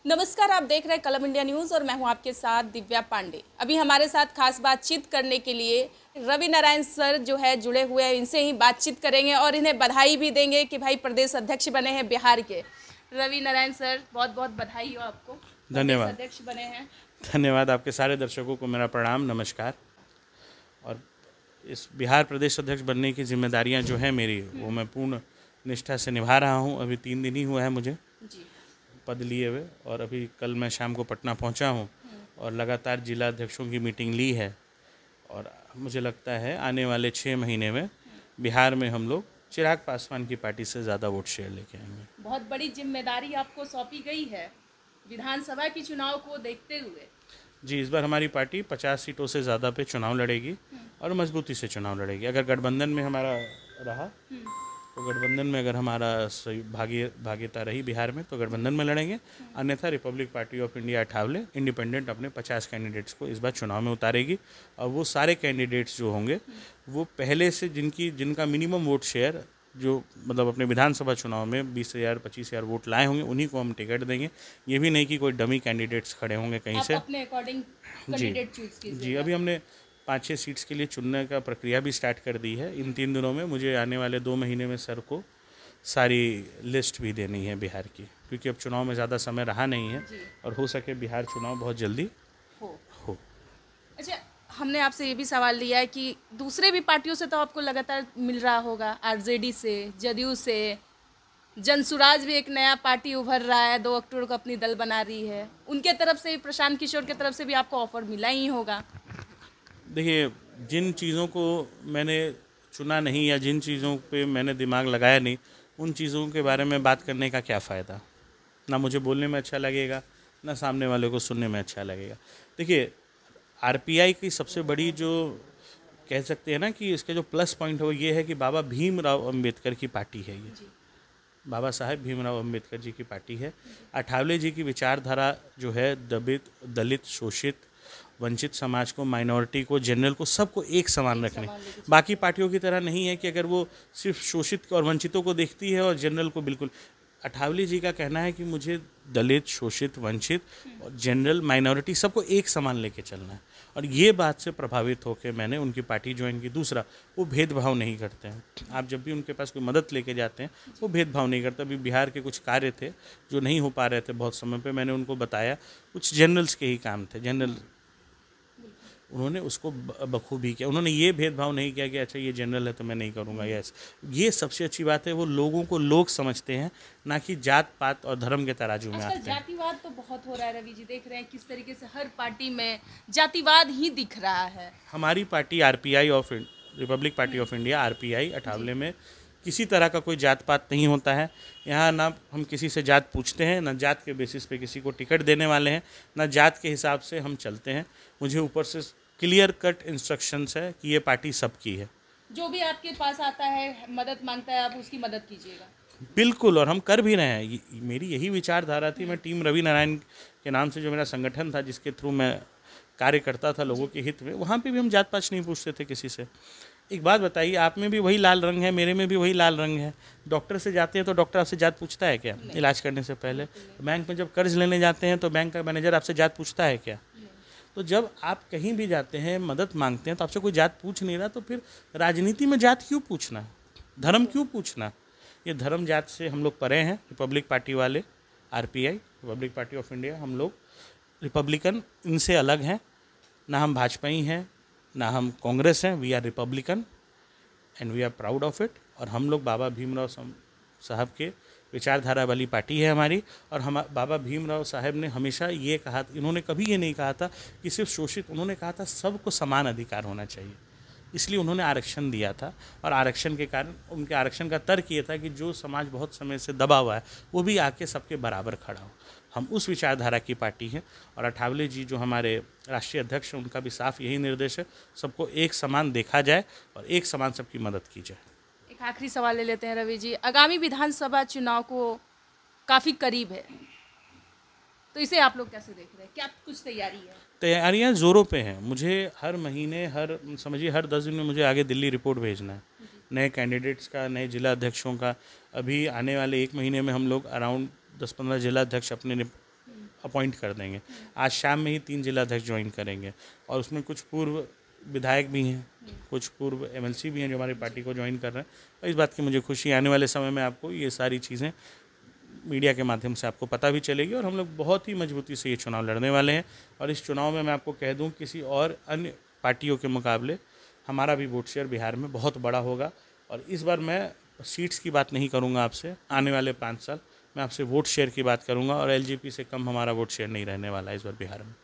नमस्कार, आप देख रहे हैं कलम इंडिया न्यूज़ और मैं हूं आपके साथ दिव्या पांडे। अभी हमारे साथ खास बातचीत करने के लिए रवि नारायण सर जो है जुड़े हुए हैं, इनसे ही बातचीत करेंगे और इन्हें बधाई भी देंगे कि भाई प्रदेश अध्यक्ष बने हैं बिहार के। रवि नारायण सर, बहुत बहुत बधाई हो आपको, प्रदेश धन्यवाद। अध्यक्ष बने हैं। धन्यवाद। आपके सारे दर्शकों को मेरा प्रणाम, नमस्कार। और इस बिहार प्रदेश अध्यक्ष बनने की जिम्मेदारियां जो है मेरी, वो मैं पूर्ण निष्ठा से निभा रहा हूं। अभी 3 दिन ही हुआ है मुझे जी। पद लिए हुए, और अभी कल मैं शाम को पटना पहुंचा हूं और लगातार जिला अध्यक्षों की मीटिंग ली है। और मुझे लगता है आने वाले 6 महीने में बिहार में हम लोग चिराग पासवान की पार्टी से ज़्यादा वोट शेयर लेके आएंगे। बहुत बड़ी जिम्मेदारी आपको सौंपी गई है विधानसभा की चुनाव को देखते हुए। जी, इस बार हमारी पार्टी 50 सीटों से ज़्यादा पे चुनाव लड़ेगी और मजबूती से चुनाव लड़ेगी। अगर गठबंधन में हमारा रहा तो गठबंधन में, अगर हमारा भागीदारी रही बिहार में तो गठबंधन में लड़ेंगे। अन्यथा Republic party of India Athawale independent अपने 50 कैंडिडेट्स को इस बार चुनाव में उतारेगी। और वो सारे कैंडिडेट्स जो होंगे वो पहले से जिनका मिनिमम वोट शेयर जो मतलब अपने विधानसभा चुनाव में 20,000 25,000 वोट लाए होंगे, उन्हीं को हम टिकट देंगे। ये भी नहीं कि कोई डमी कैंडिडेट्स खड़े होंगे कहीं से। आप अपने अकॉर्डिंग जी कैंडिडेट चूज जी, कीजिएगा। अभी हमने 5-6 सीट्स के लिए चुनने का प्रक्रिया भी स्टार्ट कर दी है। इन 3 दिनों में मुझे आने वाले 2 महीने में सर को सारी लिस्ट भी देनी है बिहार की, क्योंकि अब चुनाव में ज़्यादा समय रहा नहीं है जी। और हो सके बिहार चुनाव बहुत जल्दी हो। अच्छा, हमने आपसे ये भी सवाल लिया है कि दूसरे भी पार्टियों से तो आपको लगातार मिल रहा होगा, आरजेडी से, जदयू से, जनसुराज भी एक नया पार्टी उभर रहा है, 2 अक्टूबर को अपनी दल बना रही है, उनके तरफ से भी, प्रशांत किशोर की तरफ से भी आपको ऑफर मिला ही होगा। देखिए, जिन चीज़ों को मैंने चुना नहीं या जिन चीज़ों पे मैंने दिमाग लगाया नहीं, उन चीज़ों के बारे में बात करने का क्या फ़ायदा। ना मुझे बोलने में अच्छा लगेगा, ना सामने वाले को सुनने में अच्छा लगेगा। देखिए, आरपीआई की सबसे बड़ी जो कह सकते हैं ना कि इसके जो प्लस पॉइंट है वो ये है कि बाबा भीमराव अंबेडकर की पार्टी है ये। बाबा साहेब भीमराव अंबेडकर जी की पार्टी है। अठावले जी की विचारधारा जो है दलित, शोषित, वंचित समाज को, माइनॉरिटी को, जनरल को, सबको एक समान रखने। बाकी पार्टियों की तरह नहीं है कि अगर वो सिर्फ शोषित और वंचितों को देखती है और जनरल को बिल्कुल। अठावले जी का कहना है कि मुझे दलित, शोषित, वंचित और जनरल, माइनॉरिटी सबको एक समान लेके चलना है। और ये बात से प्रभावित होकर मैंने उनकी पार्टी ज्वाइन की। दूसरा, वो भेदभाव नहीं करते हैं। आप जब भी उनके पास कोई मदद लेके जाते हैं वो भेदभाव नहीं करते। अभी बिहार के कुछ कार्य थे जो नहीं हो पा रहे थे बहुत समय पे, मैंने उनको बताया। कुछ जनरल्स के ही काम थे, जनरल, उन्होंने उसको बखूबी किया। उन्होंने ये भेदभाव नहीं किया कि अच्छा ये जनरल है तो मैं नहीं करूँगा। यस, ये सबसे अच्छी बात है। वो लोगों को लोग समझते हैं, ना कि जात पात और धर्म के तराजू में आजकल आते हैं। जातिवाद तो बहुत हो रहा है रवि जी, देख रहे हैं किस तरीके से हर पार्टी में जातिवाद ही दिख रहा है। हमारी party RPI of Republic party of India, RPI Athawale में किसी तरह का कोई जात पात नहीं होता है। यहाँ ना हम किसी से जात पूछते हैं, ना जात के बेसिस पे किसी को टिकट देने वाले हैं, ना जात के हिसाब से हम चलते हैं। मुझे ऊपर से क्लियर कट इंस्ट्रक्शंस है कि ये पार्टी सबकी है। जो भी आपके पास आता है, मदद मांगता है, आप उसकी मदद कीजिएगा। बिल्कुल, और हम कर भी रहे हैं। मेरी यही विचारधारा थी। मैं टीम रवि नारायण के नाम से जो मेरा संगठन था, जिसके थ्रू मैं कार्य करता था लोगों के हित में, वहाँ पे भी हम जात पात नहीं पूछते थे किसी से। एक बात बताइए, आप में भी वही लाल रंग है, मेरे में भी वही लाल रंग है। डॉक्टर से जाते हैं तो डॉक्टर आपसे जात पूछता है क्या इलाज करने से पहले? बैंक में जब कर्ज लेने जाते हैं तो बैंक का मैनेजर आपसे जात पूछता है क्या? तो जब आप कहीं भी जाते हैं, मदद मांगते हैं, तो आपसे कोई जात पूछ नहीं रहा, तो फिर राजनीति में जात क्यों पूछना, धर्म क्यों पूछना? ये धर्म जात से हम लोग परे हैं। रिपब्लिक पार्टी वाले, RPI Republic party of India, हम लोग रिपब्लिकन, इनसे अलग हैं। ना हम भाजपाई हैं, ना हम कांग्रेस हैं। We are Republican and we are proud of it. और हम लोग बाबा भीमराव साहब के विचारधारा वाली पार्टी है हमारी। और हम बाबा भीमराव साहब ने हमेशा ये कहा, इन्होंने कभी ये नहीं कहा था कि सिर्फ शोषित, उन्होंने कहा था सबको समान अधिकार होना चाहिए। इसलिए उन्होंने आरक्षण दिया था। और आरक्षण के कारण, उनके आरक्षण का तर्क ये था कि जो समाज बहुत समय से दबा हुआ है वो भी आके सबके बराबर खड़ा हो। हम उस विचारधारा की पार्टी हैं। और अठावले जी जो हमारे राष्ट्रीय अध्यक्ष हैं, उनका भी साफ यही निर्देश है, सबको एक समान देखा जाए और एक समान सबकी मदद की जाए। एक आखिरी सवाल ले लेते हैं रवि जी, आगामी विधानसभा चुनाव को काफ़ी करीब है, तो इसे आप लोग कैसे देख रहे हैं? क्या कुछ तैयारी है? तैयारियां ज़ोरों पे हैं। मुझे हर महीने, समझिए हर 10 दिन में मुझे आगे दिल्ली रिपोर्ट भेजना है, नए कैंडिडेट्स का, नए जिला अध्यक्षों का। अभी आने वाले 1 महीने में हम लोग अराउंड 10-15 जिला अध्यक्ष अपने अपॉइंट कर देंगे। आज शाम में ही 3 जिलाध्यक्ष ज्वाइन करेंगे और उसमें कुछ पूर्व विधायक भी हैं, कुछ पूर्व एमएलसी भी हैं जो हमारी पार्टी को ज्वाइन कर रहे हैं। और इस बात की मुझे खुशी, आने वाले समय में आपको ये सारी चीज़ें मीडिया के माध्यम से आपको पता भी चलेगी और हम लोग बहुत ही मजबूती से ये चुनाव लड़ने वाले हैं। और इस चुनाव में मैं आपको कह दूं, किसी और अन्य पार्टियों के मुकाबले हमारा भी वोट शेयर बिहार में बहुत बड़ा होगा। और इस बार मैं सीट्स की बात नहीं करूंगा आपसे, आने वाले 5 साल मैं आपसे वोट शेयर की बात करूंगा और एलजेपी से कम हमारा वोट शेयर नहीं रहने वाला है इस बार बिहार में।